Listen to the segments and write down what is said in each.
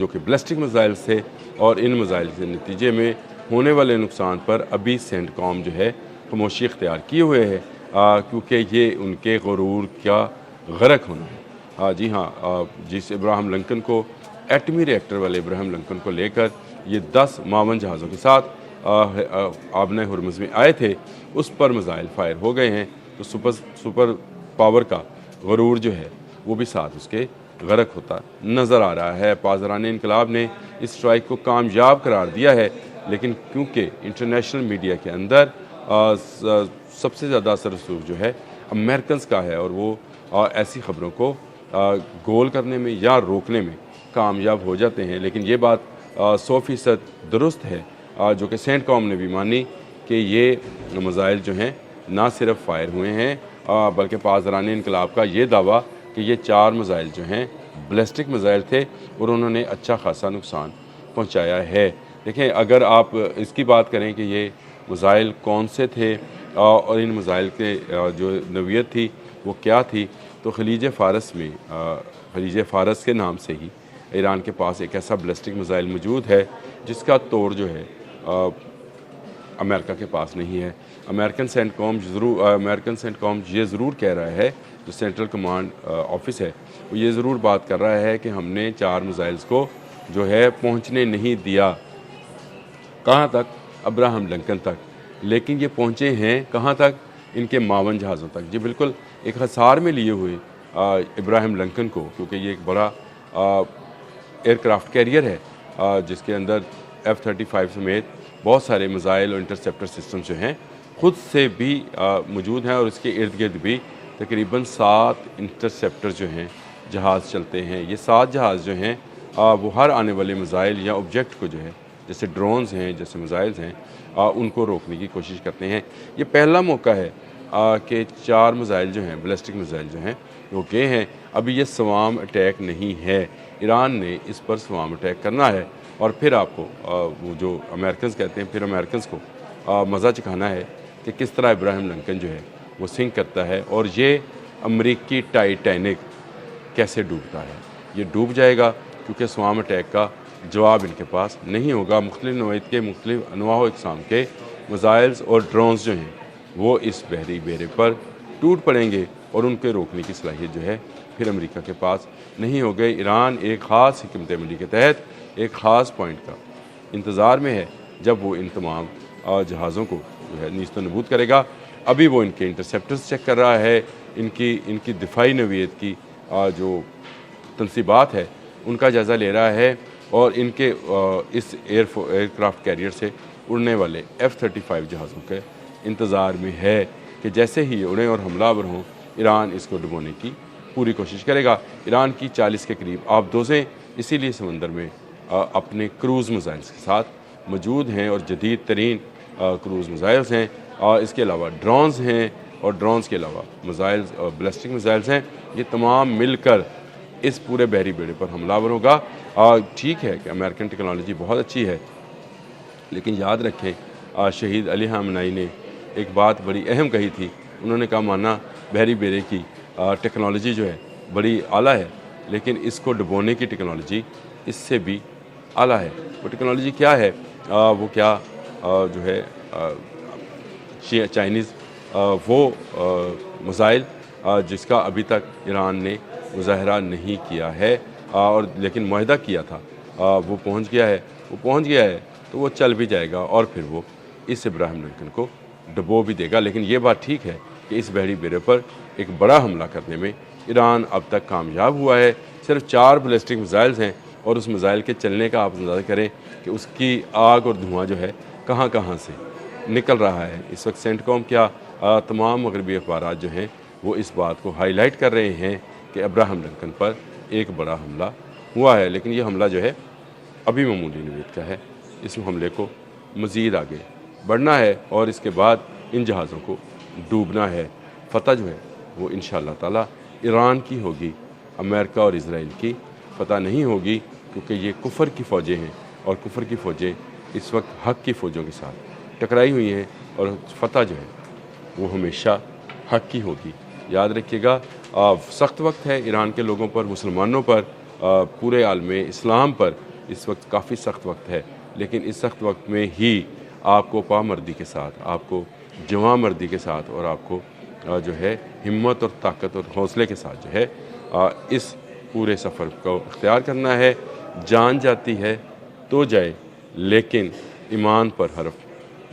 जो कि ballistic missile से और इन मिसाइल के नतीजे में होने वाले नुकसान पर अभी सेंटकॉम जो है खामोशी इख्तियार किए हुए है, क्योंकि ये उनके गुरूर का गर्क होना है। जी हाँ, जिस इब्राहिम लिंकन को एटमी रिएक्टर वाले इब्राहिम लिंकन को लेकर ये 10 मावन जहाज़ों के साथ आबने हुरमुज़ में आए थे, उस पर मिसाइल फायर हो गए हैं। तो सुपर पावर का गुरूर जो है वो भी साथ उसके गर्क होता नज़र आ रहा है। पासदारान इनकलाब ने इस स्ट्राइक को कामयाब करार दिया है, लेकिन क्योंकि इंटरनेशनल मीडिया के अंदर सबसे ज़्यादा असर रसूख जो है अमेरिकन का है, और वो ऐसी ख़बरों को गोल करने में या रोकने में कामयाब हो जाते हैं। लेकिन ये बात 100% दुरुस्त है, जो कि सेंटकॉम ने भी मानी कि ये मिसाइल जो हैं ना सिर्फ फायर हुए हैं, बल्कि पासदारान इनकलाब का ये दावा कि ये 4 मिसाइल जो हैं बैलिस्टिक मिसाइल थे और उन्होंने अच्छा खासा नुकसान पहुंचाया है। देखें, अगर आप इसकी बात करें कि ये मिसाइल कौन से थे और इन मिसाइल के जो नवीयत थी वो क्या थी, तो खलीज फ़ारस में खलीज फ़ारस के नाम से ही ईरान के पास एक ऐसा बैलिस्टिक मिसाइल मौजूद है जिसका तोड़ जो है अमेरिका के पास नहीं है। अमेरिकन सेंटकॉम ये ज़रूर कह रहा है, जो सेंट्रल कमांड ऑफिस है वो ये ज़रूर बात कर रहा है कि हमने 4 मिसाइल्स को जो है पहुंचने नहीं दिया। कहाँ तक? अब्राहम लिंकन तक। लेकिन ये पहुंचे हैं कहाँ तक? इनके मावन जहाज़ों तक। जी बिल्कुल, एक हसार में लिए हुए इब्राहिम लिंकन को, क्योंकि ये एक बड़ा एयरक्राफ्ट कैरियर है जिसके अंदर F-35 समेत बहुत सारे मिसाइल और इंटरसेप्टर सिस्टम जो हैं खुद से भी मौजूद हैं, और इसके इर्द गिर्द भी तकरीबन 7 इंटरसेप्टर जो हैं जहाज़ चलते हैं। ये 7 जहाज़ जो हैं वो हर आने वाले मिसाइल या ऑब्जेक्ट को जो है, जैसे ड्रोन्स हैं, जैसे मिसाइल्स हैं, उनको रोकने की कोशिश करते हैं। ये पहला मौका है कि 4 मिसाइल जो हैं बैलिस्टिक मिसाइल जो हैं रोके हैं। अभी ये स्वाम अटैक नहीं है, ईरान ने इस पर स्वाम अटैक करना है और फिर आपको वो जो अमेरिकन कहते हैं, फिर अमेरिकन को मज़ा चखाना है कि किस तरह इब्राहिम लिंकन जो है वो सिंक करता है और ये अमरीकी टाइटैनिक कैसे डूबता है। ये डूब जाएगा क्योंकि स्वाम अटैक का जवाब इनके पास नहीं होगा। मुख्तलिफ नौइयत के मुख्तलिफ अनवाह इक़साम के मिसाइल्स और ड्रोन्स जो हैं वो इस बहरी बेरे पर टूट पड़ेंगे और उनके रोकने की सलाहियत जो है फिर अमेरिका के पास नहीं हो गई। ईरान एक ख़ास हिकमत अमली के तहत एक ख़ास पॉइंट का इंतज़ार में है जब वो इन तमाम जहाज़ों को जो है नीस्त नबूद करेगा। अभी वो इनके इंटरसेप्टर्स चेक कर रहा है, इनकी दिफाई नवीयत की जो तनसीबात है उनका जायज़ा ले रहा है, और इनके इस एयरक्राफ्ट कैरियर से उड़ने वाले F-35 जहाज़ों के इंतज़ार में है कि जैसे ही उड़ें और हमलावर हों, ईरान इसको डुबोने की पूरी कोशिश करेगा। ईरान की 40 के करीब आबदोज़ें इसीलिए समंदर में अपने क्रूज़ मिसाइल्स के साथ मौजूद हैं और जदीद तरीन क्रूज़ मिसाइल्स हैं, और इसके अलावा ड्रोन्स हैं, और ड्रोन्स के अलावा मिसाइल्स और बैलिस्टिक मिसाइल्स हैं। ये तमाम मिलकर इस पूरे बहरी बेड़े पर हमलावर होगा। ठीक है कि अमेरिकन टेक्नोलॉजी बहुत अच्छी है, लेकिन याद रखें शहीद अली ख़ामनेई ने एक बात बड़ी अहम कही थी। उन्होंने कहा, माना बहरी बेड़े की टेक्नोलॉजी जो है बड़ी आला है, लेकिन इसको डुबोने की टेक्नोलॉजी इससे भी आला है। वो टेक्नोलॉजी क्या है? वो क्या जो है चाइनीज़ वो मिसाइल जिसका अभी तक ईरान ने मुज़ाहरा नहीं किया है, और लेकिन मुआहदा किया था, वो पहुंच गया है, तो वो चल भी जाएगा और फिर वो इस इब्राहिम लिंकन को डुबो भी देगा। लेकिन ये बात ठीक है कि इस बहरी बेड़े पर एक बड़ा हमला करने में ईरान अब तक कामयाब हुआ है। सिर्फ 4 बैलिस्टिक मिसाइल्स हैं, और उस मिसाइल के चलने का आप अंदाज़ा करें कि उसकी आग और धुआं जो है कहाँ कहाँ से निकल रहा है। इस वक्त सेंटकॉम क्या तमाम मगरबी अखबार जो हैं वो इस बात को हाईलाइट कर रहे हैं कि इब्राहिम लिंकन पर एक बड़ा हमला हुआ है, लेकिन ये हमला जो है अभी मामूली नवीद का है। इस हमले को मज़ीद आगे बढ़ना है और इसके बाद इन जहाज़ों को डूबना है। फ़तह जो है वो इंशाअल्लाह ताला ईरान की होगी, अमेरिका और इज़राइल की फ़तह नहीं होगी, क्योंकि ये कुफर की फ़ौजें हैं और कुफर की फ़ौजें इस वक्त हक़ की फ़ौजों के साथ टकराई हुई हैं, और फ़तह जो है वो हमेशा हक़ की होगी। याद रखिएगा, सख्त वक्त है ईरान के लोगों पर, मुसलमानों पर, पूरे आलम इस्लाम पर, اس وقت کافی سخت وقت ہے، لیکن اس سخت وقت میں ہی آپ کو پامردی کے ساتھ، آپ کو جواں مردی کے ساتھ اور آپ کو جو ہے ہمت اور طاقت اور حوصلے کے ساتھ جو ہے اس پورے سفر کو اختیار کرنا ہے۔ جان جاتی ہے تو جائے، لیکن ایمان پر حرف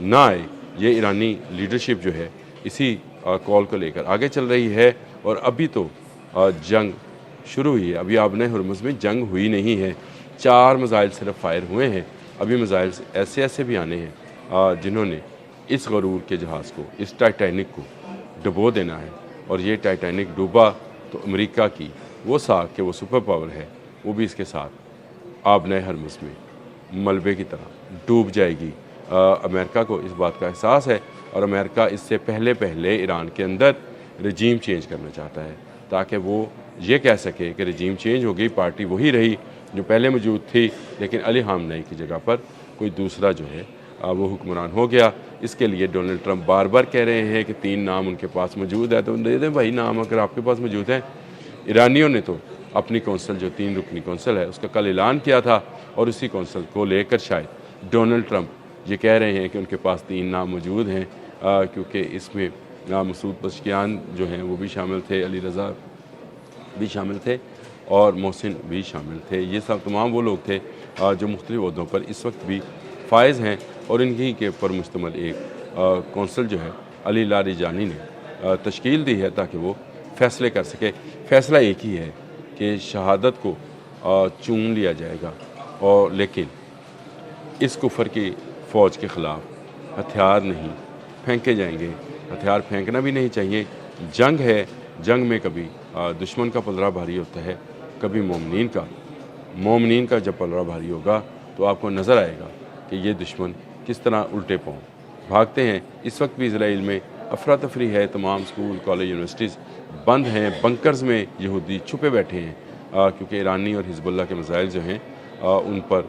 نہ آئے۔ یہ ایرانی لیڈرشپ جو ہے اسی کال کو لے کر آگے چل رہی ہے، اور ابھی تو جنگ شروع ہوئی ہے، ابھی آبنۂ ہرمز میں جنگ ہوئی نہیں ہے۔ 4 میزائل صرف فائر ہوئے ہیں، ابھی میزائل ایسے بھی آنے ہیں جنہوں نے اس غرور کے جہاز کو، اس ٹائٹینک کو ڈبو دینا ہے۔ اور یہ ٹائٹینک ڈوبا تو امریکہ کی وہ ساکھ کہ وہ سپر پاور ہے، وہ بھی اس کے ساتھ آبنۂ ہرمز میں ملبے کی طرح ڈوب جائے گی۔ امریکہ کو اس بات کا احساس ہے، اور امریکہ اس سے پہلے ایران کے اندر رجیم چینج کرنا چاہتا ہے، تاکہ وہ یہ کہہ سکے کہ رجیم چینج ہو گئی، پارٹی وہی رہی جو پہلے موجود تھی، لیکن علی خامنئی کی جگہ پر کوئی دوسرا جو ہے وہ حکمران ہو گیا۔ اس کے لیے ڈونلڈ ٹرمپ بار بار کہہ رہے ہیں کہ 3 نام ان کے پاس موجود ہے، تو دے دیں بھائی نام اگر آپ کے پاس موجود ہیں۔ ایرانیوں نے تو اپنی کونسل جو 3 رکنی کونسل ہے اس کا کل اعلان کیا تھا، اور اسی کونسل کو لے کر شاید ڈونلڈ ٹرمپ یہ کہہ رہے ہیں کہ ان کے پاس 3 نام موجود ہیں، کیونکہ اس میں مسعود پزشکیان جو ہیں وہ بھی شامل تھے، علی رضا بھی شامل تھے، اور محسن بھی شامل تھے۔ یہ سب تمام وہ لوگ تھے جو مختلف عہدوں پر اس وقت بھی فائز ہیں، اور انہی کے پر مشتمل ایک کونسل جو ہے علی لاریجانی نے تشکیل دی ہے، تاکہ وہ فیصلے کر سکے۔ فیصلہ ایک ہی ہے کہ شہادت کو چون لیا جائے گا، اور لیکن اس کفر کی فوج کے خلاف ہتھیار نہیں پھینکے جائیں گے، ہتھیار پھینکنا بھی نہیں چاہیے۔ جنگ ہے، جنگ میں کبھی دشمن کا پلڑا بھاری ہوتا ہے، کبھی مومنین کا جب پلڑا بھاری ہوگا تو آپ کو نظر آئے گا کہ یہ دشمن کس طرح الٹے پاؤں بھاگتے ہیں۔ اس وقت بھی اسرائیل میں افراتفری ہے، تمام سکول، کالج، یونیورسٹیز بند ہیں، بنکرز میں یہودی چھپے بیٹھے ہیں، کیونکہ ایرانی اور حزب اللہ کے میزائل جو ہیں ان پر